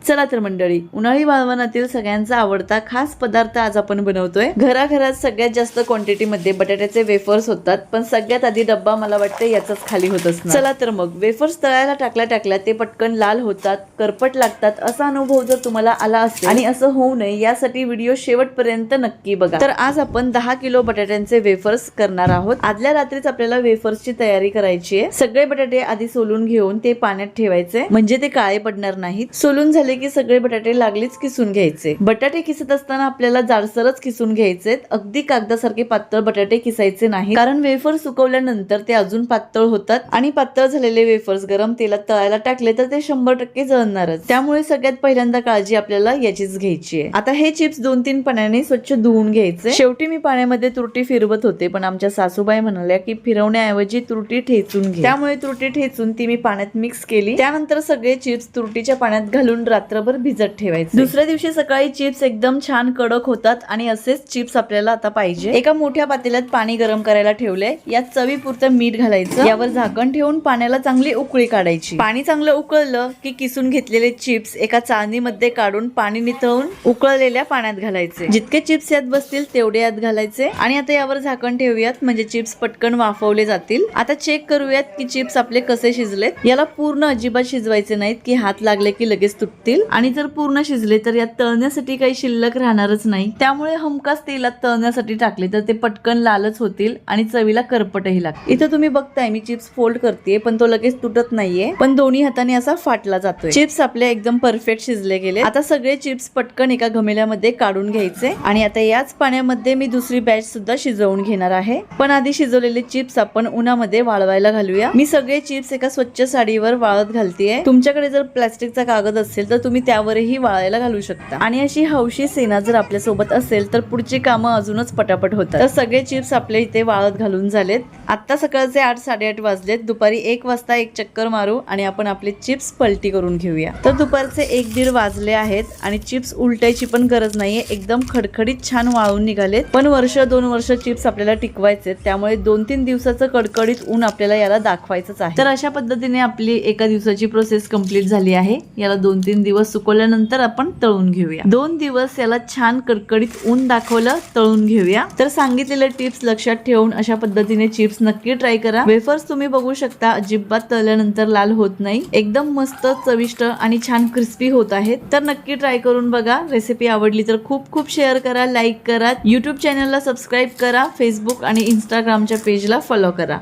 चला तर मंडळी, उन्हाळी वाळवणातील सगळ्यांचा आवडता खास पदार्थ आज आपण बनवतोय। घराघरात सगळ्यात जास्त क्वांटिटी मध्ये बटाट्याचे वेफर्स होतात, पण सगळ्यात आधी डब्बा मला वाटतं याचाच खाली होत असणार। चला तर मग वेफर्स तळायला टाकल्या ते पटकन लाल होतात, करपट लागतात असा अनुभव जर तुम्हाला आला असेल आणि असं होऊ नये यासाठी व्हिडिओ शेवटपर्यंत नक्की बघा। तर आज आपण 10 किलो बटाट्यांचे वेफर्स करणार आहोत। आदल्या रात्रीच आपल्याला वेफर्सची तयारी करायची आहे। सगळे बटाटे आधी सोलून घेऊन ते पाण्यात ठेवायचे, म्हणजे ते काळे पडणार नाहीत। सोलून झाले की सगळे बटाटे लागलीच किसून घ्यायचे। बटाटे किसत असताना आपल्याला जाडसरच किसून घ्यायचे, अगदी कागदासारखे पातळ बटाटे किसायचे नाही, कारण वेफर सुकवल्यानंतर ते अजून पातळ होतात आणि पातळ झालेले वेफर्स गरम तेलात तळायला टाकले तर ते 100% जळणारच। त्यामुळे सगळ्यात पहिल्यांदा काळजी आपल्याला याचीच घ्यायची आहे। आता हे चिप्स 2-3 पाण्याने स्वच्छ धुवून घ्यायचे। शेवटी मी पाण्यामध्ये तुरटी फिरवत होते, पण आमच्या सासूबाई म्हणाल्या की फिरवण्याऐवजी तुरटी ठेचून घे, त्यामुळे तुरटी ठेचून ती मी पाण्यात मिक्स केली। त्यानंतर सगळे चिप्स तुरटीच्या पाण्यात घालून रात्रभर भिजत ठेवायचे। दुसऱ्या दिवशी सकाळी चिप्स एकदम छान कडक होतात आणि असेच चिप्स आपल्याला आता पाहिजे। एका मोठ्या पातेल्यात पाणी गरम करायला ठेवले, यात चवीपुरतं मीठ घालायचं, यावर झाकण ठेवून पाण्याला चांगली उकळी काढायची। पाणी चांगलं उकळलं की किसून घेतलेले चिप्स एका चाळणीमध्ये काढून पाणी निथळून उकळलेल्या पाण्यात घालायचे। जितके चिप्स यात बसतील तेवढे यात घालायचे आणि आता यावर झाकण ठेवूयात, म्हणजे चिप्स पटकन वाफवले जातील। आता चेक करूयात की चिप्स आपले कसे शिजलेत। याला पूर्ण अजिबात शिजवायचे नाहीत की हात लागले की लगेच तुटतील, आणि जर पूर्ण शिजले तर यात तळण्यासाठी काही शिल्लक राहणारच नाही। त्यामुळे हमखास तेलात तळण्यासाठी टाकले तर ते पटकन लालच होतील आणि चवीला करपटही लागतील। इथं तुम्ही बघताय मी चिप्स फोल्ड करते, पण तो लगेच तुटत नाहीये, पण दोन्ही हाताने असा फाटला जातोय। चिप्स आपले एकदम परफेक्ट शिजले गेले। आता सगळे चिप्स पटकन एका घमेल्यामध्ये काढून घ्यायचे आणि आता याच पाण्यामध्ये मी दुसरी बॅच सुद्धा शिजवून घेणार आहे। पण आधी शिजवलेले चिप्स आपण उन्हामध्ये वाळवायला घालूया। मी सगळे चिप्स एका स्वच्छ साडीवर वाळत घालतेय। तुमच्याकडे जर प्लास्टिकचा कागद असेल तर तुम्ही त्यावरही वाळायला घालू शकता, आणि अशी हौशी सेना जर आपल्या सोबत असेल तर पुढची कामं अजूनच पटापट होतात। तर सगळे चिप्स आपले इथे वाळत घालून झालेत। आता सकाळचे 8-8:30 वाजलेत। दुपारी 1 वाजता एक चक्कर मारू आणि आपण आपले चिप्स पलटी करून घेऊया। तर दुपारचे 1-1:30 वाजले आहेत आणि चिप्स उलटायची पण गरज नाहीये, एकदम खडखडीत छान वाळून निघालेत। पण 1-2 वर्ष चिप्स आपल्याला टिकवायचे, त्यामुळे 2-3 दिवसाचं कडकडीत ऊन आपल्याला याला दाखवायचंच आहे। तर अशा पद्धतीने आपली एका दिवसाची प्रोसेस कंप्लीट झाली आहे। याला 2-3 दिवस सुकवल्यानंतर आपण तळून घेऊया। 2 दिवस याला छान कडकडीत ऊन दाखवलं, तळून घेऊया। तर सांगितलेले टिप्स लक्षात ठेवून अशा पद्धतीने चिप्स नक्की ट्राय करा। वेफर्स तुम्ही बघू शकता अजिबात तळल्यानंतर लाल होत नाही, एकदम मस्त चविष्ट आणि छान क्रिस्पी होत आहेत। तर नक्की ट्राय करून बघा। रेसिपी आवडली तर खूप शेअर करा, लाईक करा, YouTube चॅनलला सबस्क्राईब करा, फेसबुक आणि इंस्टाग्रामच्या पेजला फॉलो करा।